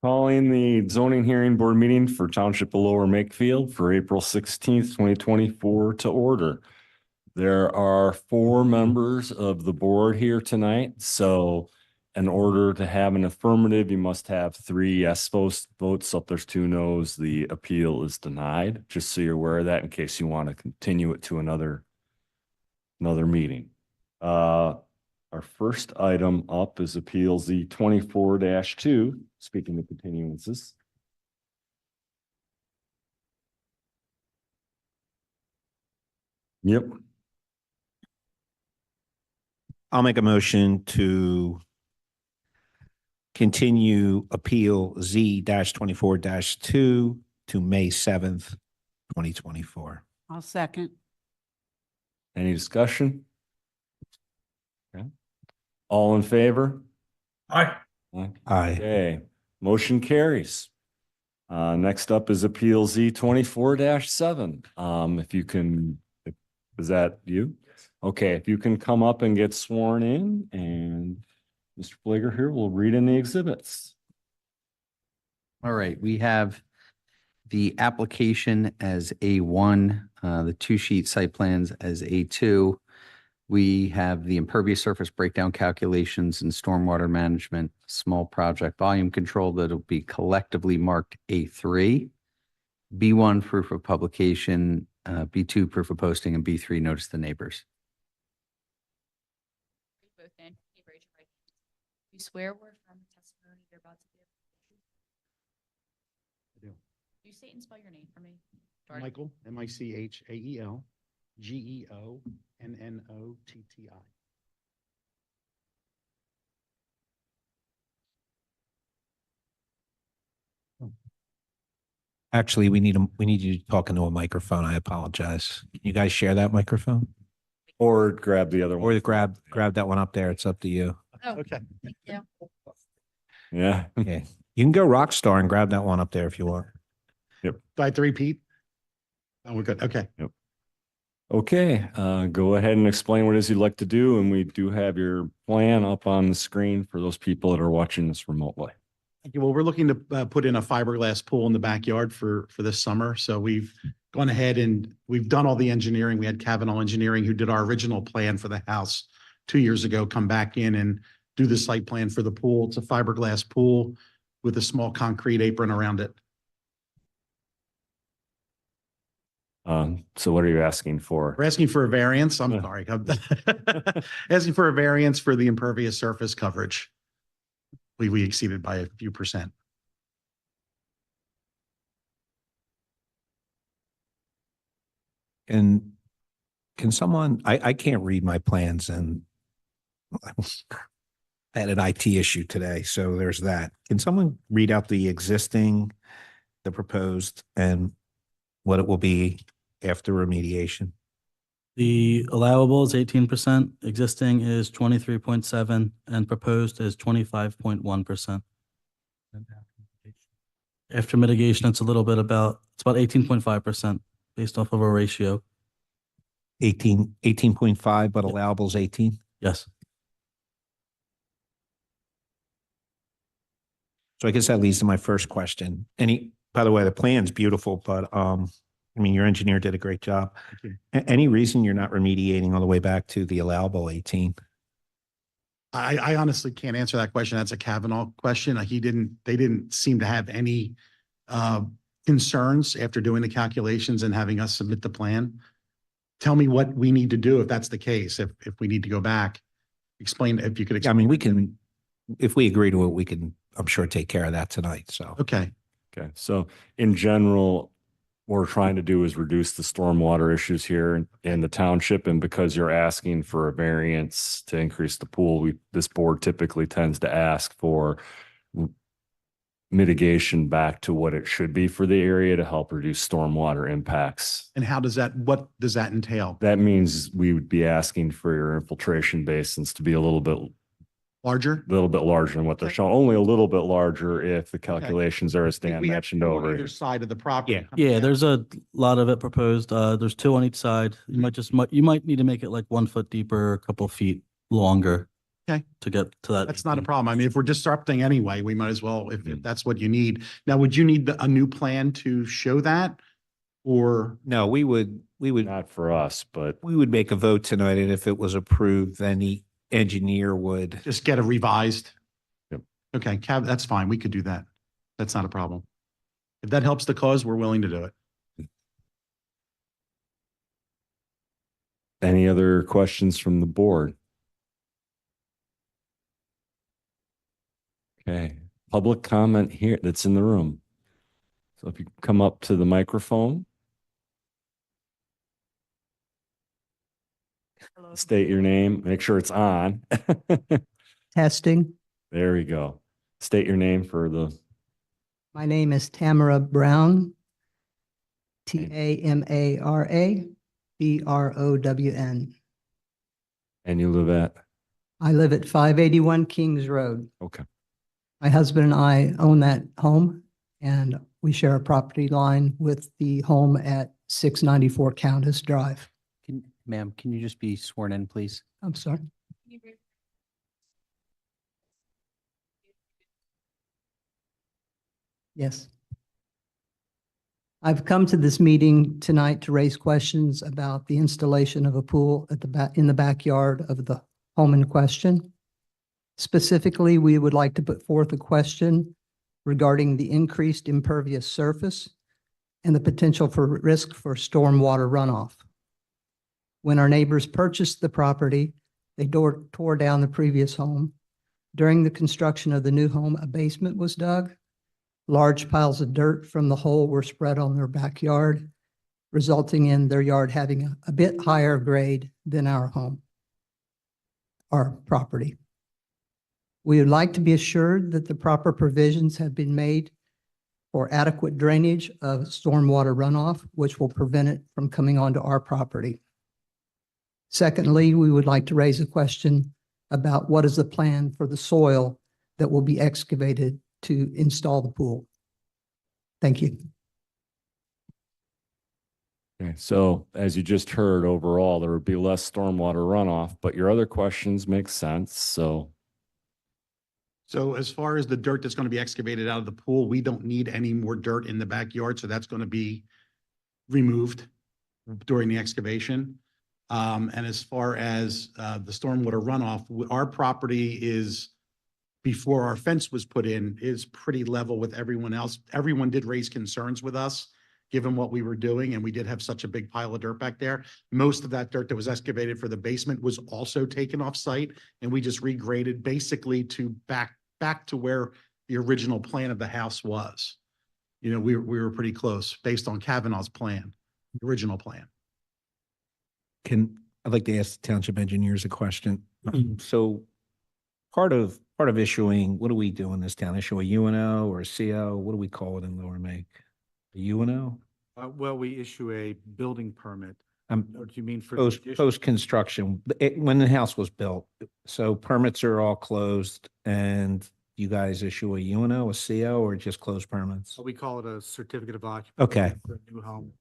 Calling the zoning hearing board meeting for Township of Lower Makefield for April 16th, 2024 to order. There are 4 members of the board here tonight, so in order to have an affirmative, you must have 3 yes votes. So if there's 2 no's, the appeal is denied, just so you're aware of that in case you want to continue it to another meeting. Our first item up is Appeal Z 24-2, speaking of continuances. Yep. I'll make a motion to continue Appeal Z-24-2 to May 7th, 2024. I'll second. Any discussion? Okay. All in favor? Aye. Aye. Okay, motion carries. Next up is Appeal Z 24-7. If you can, is that you? Okay, if you can come up and get sworn in, and Mr. Flager here will read in the exhibits. All right, we have the application as A1, the 2-sheet site plans as A2. We have the impervious surface breakdown calculations and stormwater management, small project volume control that'll be collectively marked A3. B1 proof of publication, B2 proof of posting, and B3 notice to neighbors. Both in. Can you raise your right hand? You swear or affirm the testimony you're about to give? I do. You state and spell your name for me. Starting. Michael, Michael, Geonnotti. Actually, we need you to talk into a microphone. I apologize. Can you guys share that microphone? Or grab the other one. Or grab that one up there. It's up to you. Oh, Okay. thank you. Yeah. Okay. You can go rock star and grab that one up there if you want. Do I have to repeat? Oh, we're good. Okay. Okay, go ahead and explain what it is you'd like to do, and we do have your plan up on the screen for those people that are watching this remotely. Thank you. Well, we're looking to put in a fiberglass pool in the backyard for this summer. So we've gone ahead and we've done all the engineering. We had Kavanaugh Engineering, who did our original plan for the house 2 years ago, come back in and do the site plan for the pool. It's a fiberglass pool with a small concrete apron around it. So what are you asking for? We're asking for a variance. I'm Yeah. sorry. Asking for a variance for the impervious surface coverage. We exceeded by a few percent. And can someone, I can't read my plans, and I had an IT issue today, so there's that. Can someone read out the existing, the proposed, and what it will be after remediation? The allowable is 18%, existing is 23.7, and proposed is 25.1%. After mitigation, it's about 18.5% based off of a ratio. 18.5, but allowable is 18? Yes. So I guess that leads to my first question. By the way, the plan's beautiful, but I mean, your engineer did a great job. Any reason you're not remediating all the way back to the allowable 18? I honestly can't answer that question. That's a Kavanaugh question. They didn't seem to have any concerns after doing the calculations and having us submit the plan. Tell me what we need to do if that's the case. If we need to go back, explain if you could explain. I mean, we can, if we agree to it, we can, I'm sure, take care of that tonight. So, Okay. Okay, so in general, what we're trying to do is reduce the stormwater issues here in the township. And because you're asking for a variance to increase the pool, this board typically tends to ask for mitigation back to what it should be for the area to help reduce stormwater impacts. And what does that entail? That means we would be asking for your infiltration basins to be a little bit Larger? larger than what they're showing. Only a little bit larger if the calculations are as Dan We have mentioned two on over. either side of the property. Yeah, there's a lot of it proposed. There's 2 on each side. You might need to make it like 1 foot deeper, a couple feet longer. Okay. To get to that. That's not a 18. problem. I mean, if we're disrupting anyway, we might as well, if that's what you need. Now, would you need a new plan to show that? Or, No, we would Not for us, but make a vote tonight, and if it was approved, then the engineer would. just get a revised? Yep. Okay, that's fine. We could do that. That's not a problem. If that helps the cause, we're willing to do it. any other questions from the board? Okay, public comment here that's in the room. So if you come up to the microphone, state your name, make sure it's on. Testing. There we go. State your name for the, My name is Tamara Brown. TAMARA BROWN. and you live at, I live at 581 Kings Road. okay. My husband and I own that home, and we share a property line with the home at 694 Countess Drive. Ma'am, can you just be sworn in, please? I'm sorry. Can you raise- Yes. I've come to this meeting tonight to raise questions about the installation of a pool at the back, in the backyard of the home in question. Specifically, we would like to put forth a question regarding the increased impervious surface and the potential for risk for stormwater runoff. When our neighbors purchased the property, they tore down the previous home. During the construction of the new home, a basement was dug. Large piles of dirt from the hole were spread on their backyard, resulting in their yard having a bit higher grade than our home, our property. We would like to be assured that the proper provisions have been made for adequate drainage of stormwater runoff, which will prevent it from coming onto our property. Secondly, we would like to raise a question about what is the plan for the soil that will be excavated to install the pool. Thank you. Okay, so as you just heard, overall, there would be less stormwater runoff, but your other questions make sense, so. So as far as the dirt that's going to be excavated out of the pool, we don't need any more dirt in the backyard, so that's going to be removed during the excavation. And as far as the stormwater runoff, our property is, before our fence was put in, is pretty level with everyone else. Everyone did raise concerns with us, given what we were doing, and we did have such a big pile of dirt back there. Most of that dirt that was excavated for the basement was also taken off site, and we just regraded basically to back to where the original plan of the house was. You know, we were pretty close based on Kavanaugh's plan, the original plan. I'd like to ask the township engineers a question. So part of issuing, what do we do in this town? Issue a UNO or a CO? What do we call it in Lower Make? A UNO? Well, we issue a building permit. Or do you mean for? Post-construction, when the house was built. So permits are all closed and you guys issue a UNO, a CO, or just closed permits? We call it a certificate of occupancy. Okay. For a new home.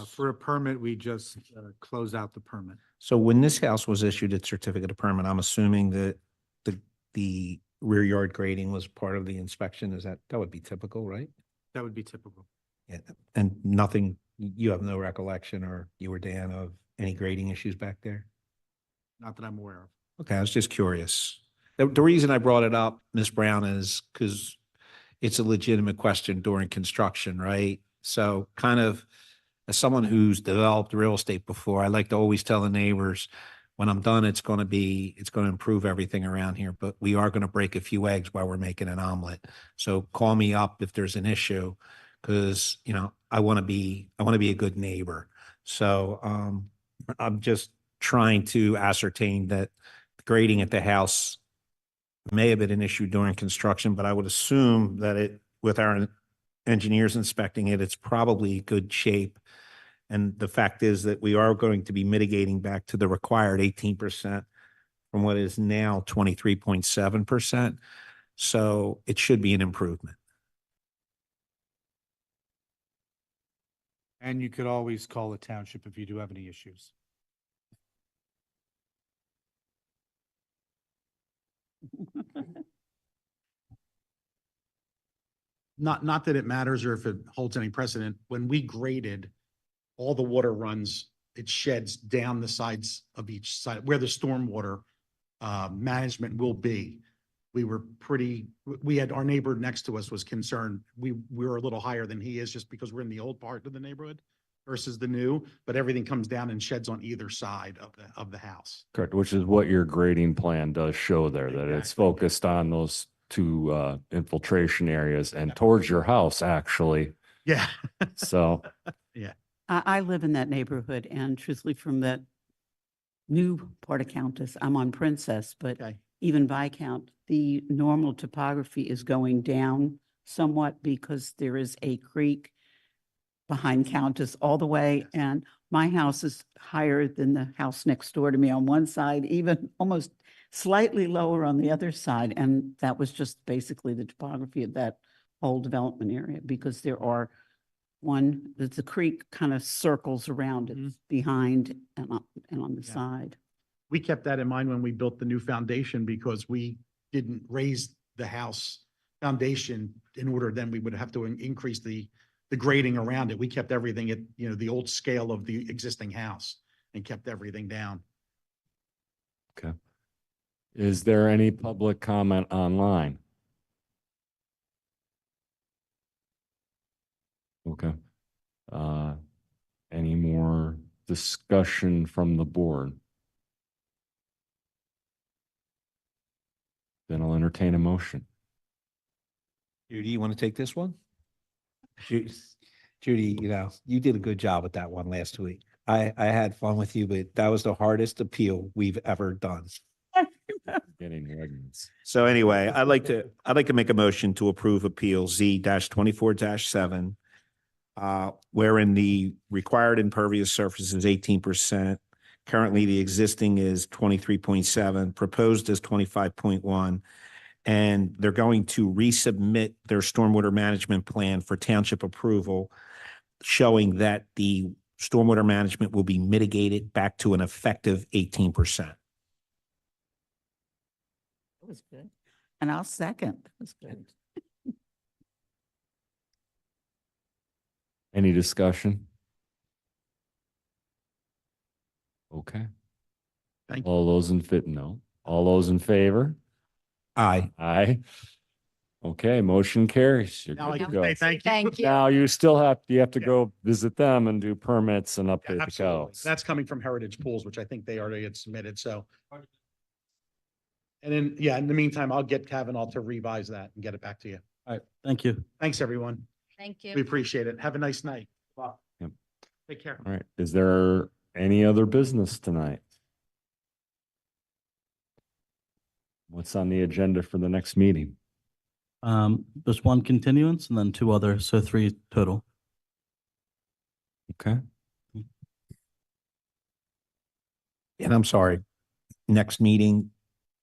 For a permit, we just close out the permit. So when this house was issued its certificate of permit, I'm assuming that the rear yard grading was part of the inspection. That would be typical, right? That would be typical. Yeah. And nothing, you have no recollection, or you or Dan, of any grading issues back there? Not that I'm aware of. Okay, I was just curious. The reason I brought it up, Ms. Brown, is because it's a legitimate question during construction, right? So kind of, as someone who's developed real estate before, I like to always tell the neighbors, when I'm done, it's going to improve everything around here, but we are going to break a few eggs while we're making an omelet. So call me up if there's an issue, because, you know, I want to be a good neighbor. So I'm just trying to ascertain that the grading at the house may have been an issue during construction, but I would assume that with our engineers inspecting it, it's probably good shape. And the fact is that we are going to be mitigating back to the required 18% from what is now 23.7%. So it should be an improvement. And you could always call the township if you do have any issues. Not that it matters or if it holds any precedent. When we graded, all the water runs, it sheds down the sides of each side where the stormwater management will be. We had, our neighbor next to us was concerned. We were a little higher than he is just because we're in the old part of the neighborhood versus the new, but everything comes down and sheds on either side of the house. Correct, which is what your grading plan does show there, that it's Exactly. focused on those two infiltration areas and towards your house, actually. Yeah. So, I live in that neighborhood and truthfully from that new part of Countess, I'm on Princess, but Okay. even Viscount, the normal topography is going down somewhat because there is a creek behind Countess all the way. And my house is higher than the house next door to me on one side, even almost slightly lower on the other side. And that was just basically the topography of that whole development area because there are the creek kind of circles around it Mhm. behind and on the Yeah. side. We kept that in mind when we built the new foundation because we didn't raise the house foundation in order, then we would have to increase the grading around it. We kept everything at, the old scale of the existing house and kept everything down. okay. Is there any public comment online? Okay. Any more discussion from the board? Then I'll entertain a motion. Judy, you want to take this one? Judy, you did a good job with that one last week. I had fun with you, but that was the hardest appeal we've ever done. Getting regs. So anyway, I'd like to make a motion to approve appeal Z-24-7, wherein the required impervious surface is 18%. Currently, the existing is 23.7, proposed is 25.1. And they're going to resubmit their stormwater management plan for township approval, showing that the stormwater management will be mitigated back to an effective 18%. That was good. And I'll second. That was good. Any discussion? Okay. Thank you. All those all those in favor? Aye. Aye. Okay, motion carries. You're Now I good to can go. say thank you. Thank you. Now you have to Yeah. go visit them and do permits and Yeah, update the absolutely. cows. That's coming from Heritage Pools, which I think they already had submitted, so. And then, in the meantime, I'll get Kavanaugh to revise that and get it back to you. All right, thank you. Thanks, everyone. Thank We you. appreciate it. Have a nice night. Wow. Yep. Take care. All right, is there any other business tonight? What's on the agenda for the next meeting? There's one continuance and then two others, so three total. Okay, And I'm sorry, next meeting,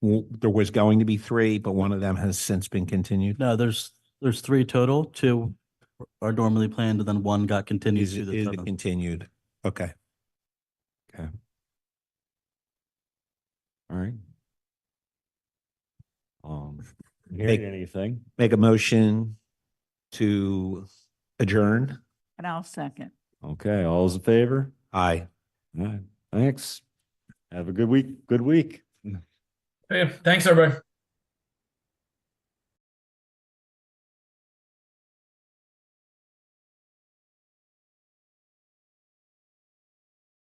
there was going to be three, but one of them has since been continued. No, there's three total. Two are normally planned and then one got continued Is to it the 7th. continued? Okay. okay. All right. Hearing anything? Make a motion to adjourn. And I'll second. Okay, all those in favor? Aye. All right, thanks. Have a good week. Hey, thanks, everybody.